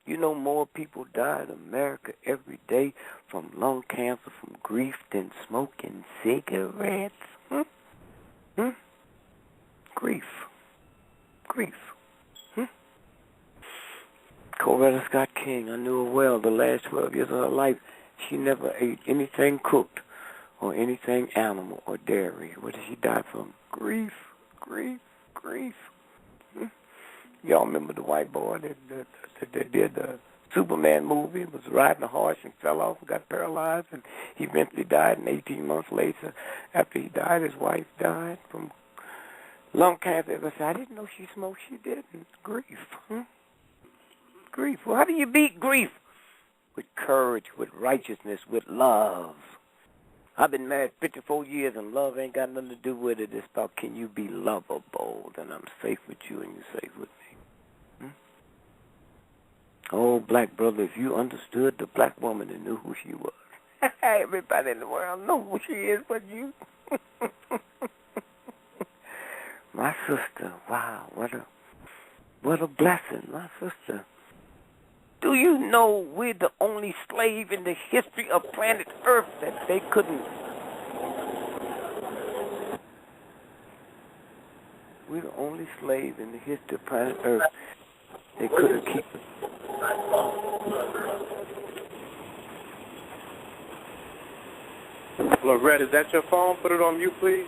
You know more people die in America every day from lung cancer, from grief, than smoking cigarettes. Hmm? Hmm? Grief. Grief. Hmm? Coretta Scott King, I knew her well. The last 12 years of her life, she never ate anything cooked or anything animal or dairy. What did she die from? Grief. Grief. Grief. Hmm? Y'all remember the white boy that did the Superman movie, was riding a horse and fell off and got paralyzed, and he eventually died, and 18 months later, after he died, his wife died from lung cancer. I said, I didn't know she smoked. She didn't. Grief. Hmm? Grief. Well, how do you beat grief? With courage, with righteousness, with love. I've been married 54 years, and love ain't got nothing to do with it. It's about, can you be lovable? Then I'm safe with you, and you're safe with me. Hmm? Oh, black brother, if you understood the black woman and knew who she was. Everybody in the world knows who she is but you. My sister, wow, what a blessing, my sister. Do you know we're the only slave in the history of planet Earth that they couldn't... We're the only slave in the history of planet Earth they couldn't keep us. Loretta, is that your phone? Put it on mute, please.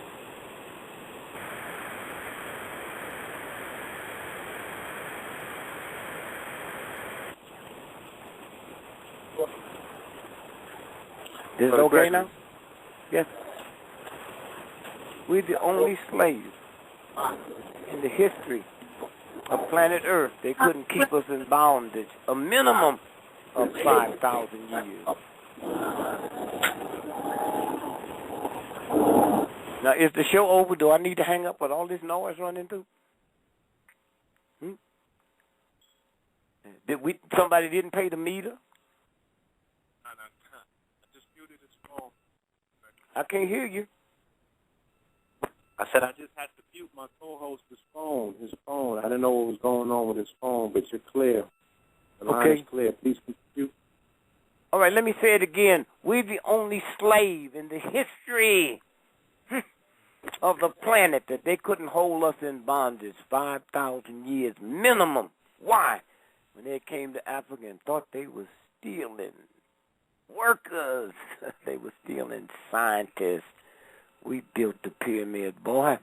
Is it okay now? Yes. We're the only slave in the history of planet Earth. They couldn't keep us in bondage. A minimum of 5,000 years. Now, is the show over? Do I need to hang up with all this noise running through? Somebody didn't pay the meter? I just muted his phone. I can't hear you. I said I just had to mute my co-host's phone. His phone. I didn't know what was going on with his phone, but you're clear. The line is clear. Please mute. All right, let me say it again. We're the only slave in the history of the planet that they couldn't hold us in bondage 5,000 years minimum. Why? When they came to Africa and thought they were stealing workers, they were stealing scientists. We built the pyramid, boy.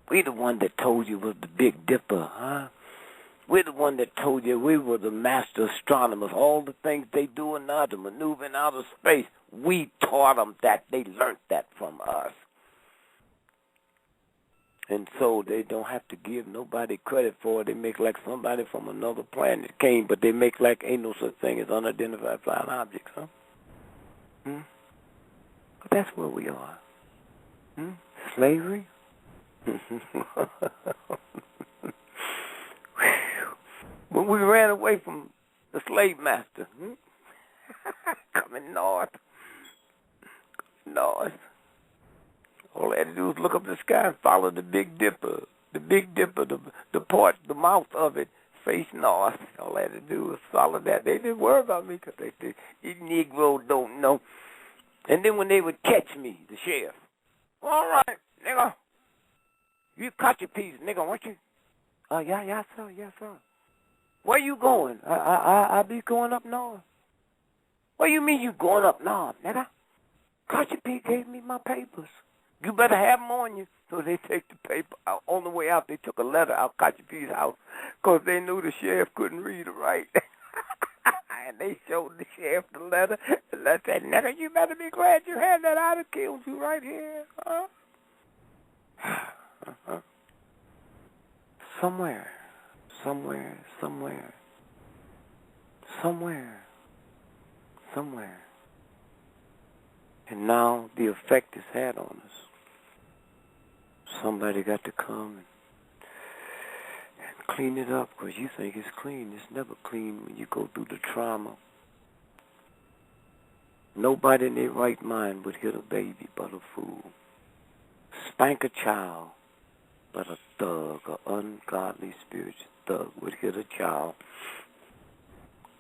We the one that told you was the Big Dipper, huh? We're the one that told you we were the master astronomers. All the things they do now to maneuver in outer space, we taught them that. They learned that from us. And so they don't have to give nobody credit for it. They make like somebody from another planet came, but they make like ain't no such thing as unidentified flying objects, huh? But that's where we are. Slavery? When we ran away from the slave master, coming north, all I had to do was look up the sky and follow the Big Dipper. The Big Dipper, the mouth of it, face north. All I had to do was follow that. They didn't worry about me because these Negroes don't know. And then when they would catch me, the sheriff, all right, nigga, you caught your piece, nigga, weren't you? Yeah, sir. Where you going? I be going up north. What do you mean you going up north, nigga? Caught your piece gave me my papers. You better have them on you. So they take the paper out. On the way out, they took a letter out Kachipi's house because they knew the sheriff couldn't read or write. And they showed the sheriff the letter. And I said, nigga, you better be glad you had that. I'd have killed you right here. Huh? Somewhere. And now the effect it's had on us. Somebody got to come and clean it up because you think it's clean. It's never clean when you go through the trauma. Nobody in their right mind would hit a baby but a fool. Spank a child but a thug, an ungodly spiritual thug would hit a child.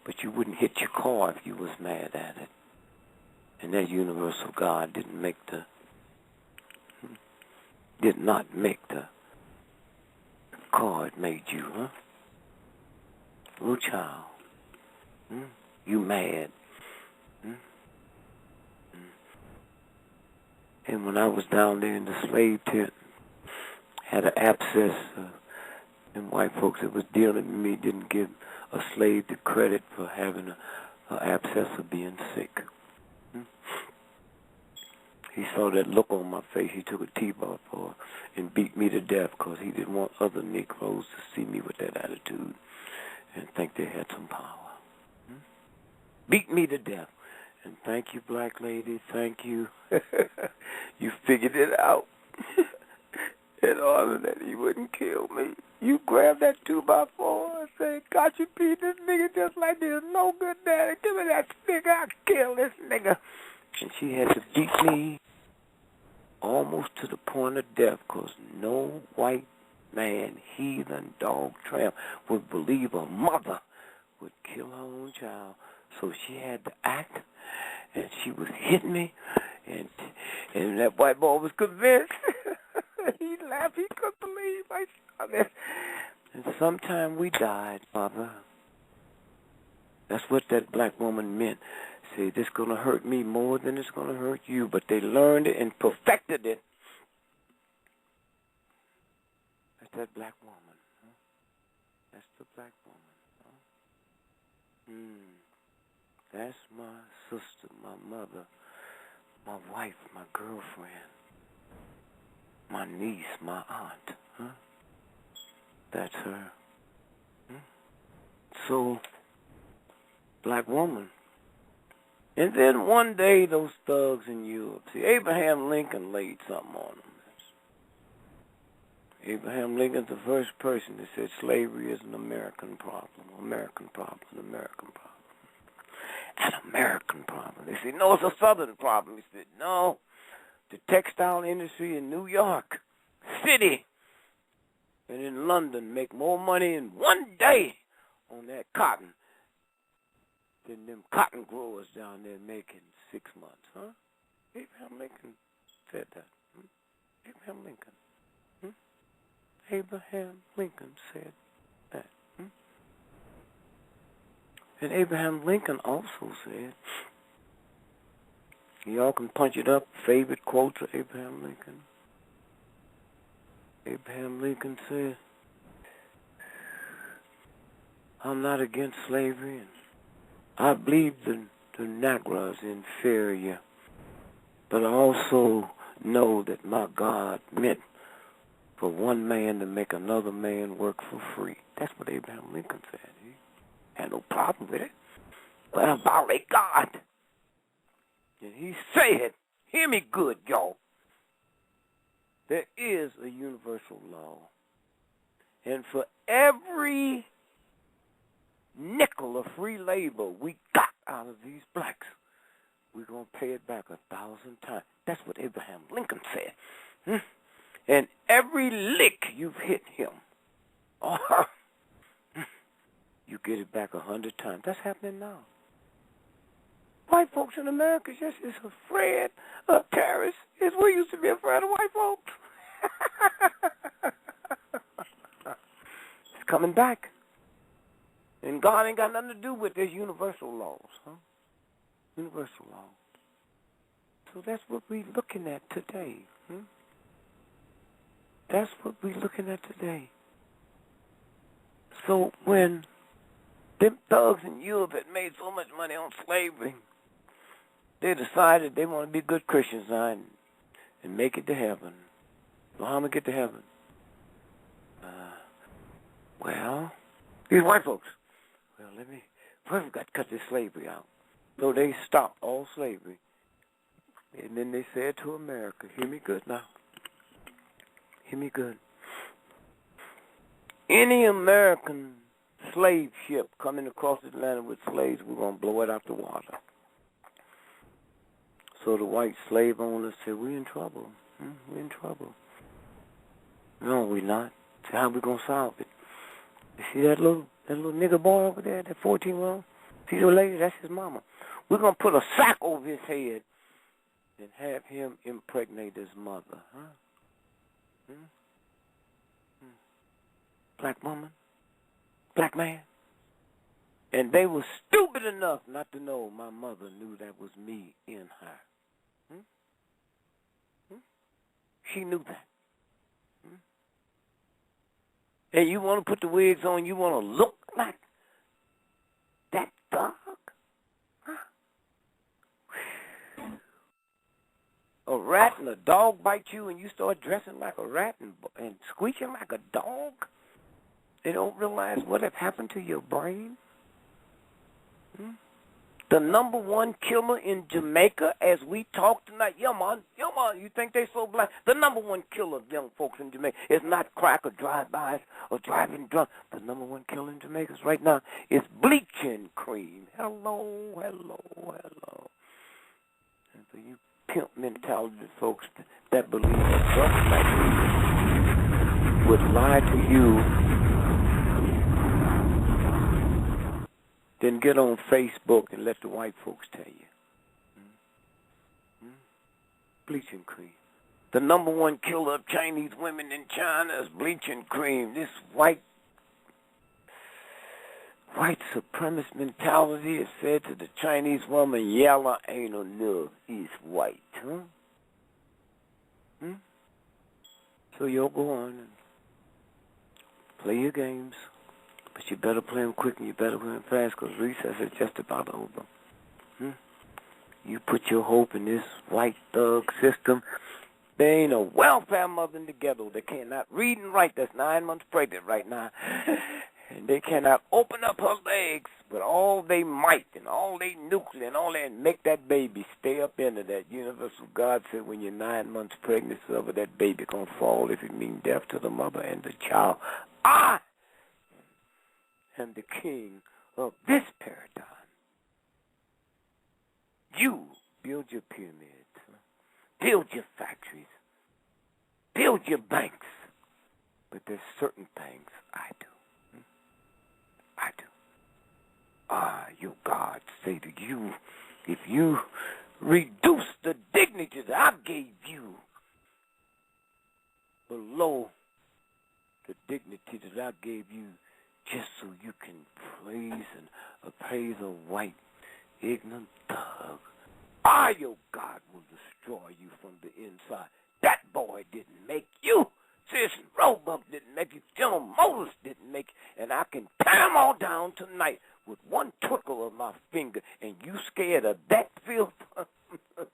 but you wouldn't hit your car if you was mad at it. And that universal God did not make the car, it made you, huh? Little child. You mad. And when I was down there in the slave tent, had an abscess, and white folks that was dealing with me didn't give a slave the credit for having an abscess or being sick. He saw that look on my face. He took a T-bar for and beat me to death because he didn't want other Negroes to see me with that attitude and think they had some power. Beat me to death. And thank you, black lady. Thank you. You figured it out. In order that he wouldn't kill me. You grabbed that 2x4 and said, got you beat this nigga just like this. No good daddy. Give me that stick. I'll kill this nigga. And she had to beat me almost to the point of death because no white man, heathen, dog, tramp would believe a mother would kill her own child. So she had to act, and she was hitting me, and that white boy was convinced. He laughed. He couldn't believe I saw this. And sometime we died, Papa. That's what that black woman meant. Say, this is going to hurt me more than it's going to hurt you. But they learned it and perfected it. That's that black woman. Huh? That's the black woman. Huh? That's my sister, my mother, my wife, my girlfriend, my niece, my aunt. Huh? That's her. So, black woman. And then one day, those thugs in Europe, see, Abraham Lincoln laid something on them. Abraham Lincoln's the first person that said slavery is an American problem, American problem, American problem. An American problem. They said, no, it's a Southern problem. He said, no, the textile industry in New York City and in London make more money in one day on that cotton than them cotton growers down there making 6 months, huh? Abraham Lincoln said that. Abraham Lincoln. Abraham Lincoln said that. And Abraham Lincoln also said, y'all can punch it up, favorite quotes of Abraham Lincoln. Abraham Lincoln said, I'm not against slavery, and I believe the Negro is inferior, but I also know that my God meant for one man to make another man work for free. That's what Abraham Lincoln said. He had no problem with it. But about a God. And he said, hear me good, y'all. There is a universal law. And for every nickel of free labor we got out of these blacks, we're going to pay it back 1,000 times. That's what Abraham Lincoln said. And every lick you've hit him, you get it back 100 times. That's happening now. White folks in America just is afraid of terrorists. We used to be afraid of white folks. It's coming back. And God ain't got nothing to do with these universal laws, huh? Universal laws. So that's what we're looking at today. That's what we're looking at today. So when them thugs in Europe had made so much money on slavery, they decided they want to be good Christians now and make it to heaven. So how am I get to heaven? Well, these white folks. Well, first we got to cut this slavery out. So they stopped all slavery. And then they said to America, hear me good now. Hear me good. Any American slave ship coming across the Atlantic with slaves, we're going to blow it out the water. So the white slave owners said, we're in trouble. We're in trouble. No, we're not. So how we going to solve it? You see that little nigger boy over there, that 14-year-old? See the lady? That's his mama. We're going to put a sack over his head and have him impregnate his mother. Huh? Hmm? Hmm. Black woman? Black man? And they were stupid enough not to know my mother knew that was me in her. Hmm? Hmm? She knew that. Hmm? And you want to put the wigs on, you want to look like that thug? Huh? A rat and a dog bite you and you start dressing like a rat and squeaking like a dog? They don't realize what has happened to your brain? Hmm? The number one killer in Jamaica as we talk tonight, yeah, man, you think they so black? The number one killer of young folks in Jamaica is not crack or drive-bys or driving drunk. The number one killer in Jamaica right now is bleaching cream. Hello. And for you pimp mentality folks that believe that brothers like me would lie to you, then get on Facebook and let the white folks tell you. Bleaching cream. The number one killer of Chinese women in China is bleaching cream. This white supremacist mentality is said to the Chinese woman, yellow ain't enough, he's white. Huh? So you'll go on and play your games. But you better play them quick and you better play them fast because recess is just about over. You put your hope in this white thug system. There ain't a welfare mother in the ghetto that cannot read and write that's 9 months pregnant right now. And they cannot open up her legs with all they might and all they nuclear and all that and make that baby stay up into that universal God said when you're 9 months pregnant, so that baby gonna fall if it means death to the mother and the child. I am the king of this paradigm. You build your pyramids, build your factories, build your banks, but there's certain things I do. Your God say to you, if you reduce the dignity that I gave you below the dignity that I gave you just so you can praise and appraise a white, ignorant thug, your God will destroy you from the inside. That boy didn't make you. Citizen Roebuck didn't make you. General Motors didn't make you. And I can tear them all down tonight with one twinkle of my finger. And you scared of that filth? Well,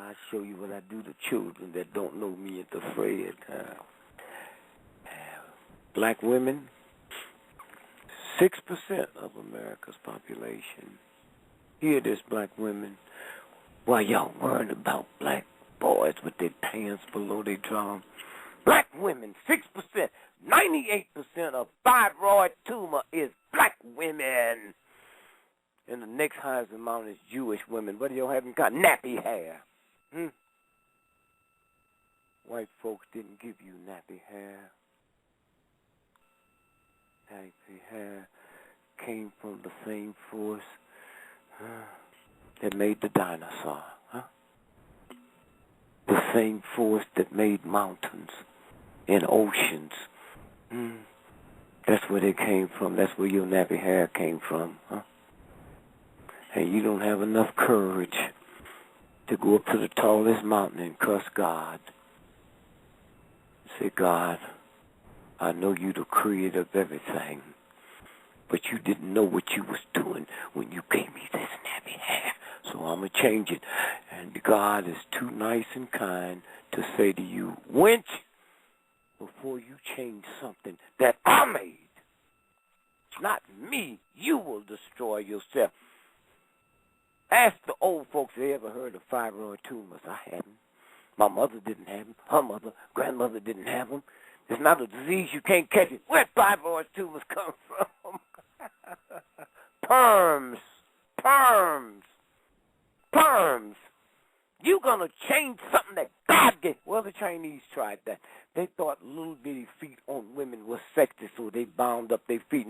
I'll show you what I do to children that don't know me at the Fred. Black women, 6% of America's population. Hear this, black women. Why y'all worried about black boys with their pants below their drum? Black women, 6%, 98% of thyroid tumor is black women. And the next highest amount is Jewish women. What do y'all haven't got? Nappy hair. White folks didn't give you nappy hair. Nappy hair came from the same force that made the dinosaur. The same force that made mountains and oceans. That's where they came from. That's where your nappy hair came from. And you don't have enough courage to go up to the tallest mountain and cuss God. Say, God, I know you the creator of everything, but you didn't know what you was doing when you gave me this nappy hair. So I'm going to change it. And God is too nice and kind to say to you, wench, before you change something that I made, not me, you will destroy yourself. Ask the old folks if they ever heard of thyroid tumors. I hadn't. My mother didn't have them. Her mother, grandmother didn't have them. It's not a disease you can't catch it. Where thyroid tumors come from? Perms. You gonna change something that God gave. Well, the Chinese tried that. They thought little bitty feet on women was sexy, so they bound up their feet.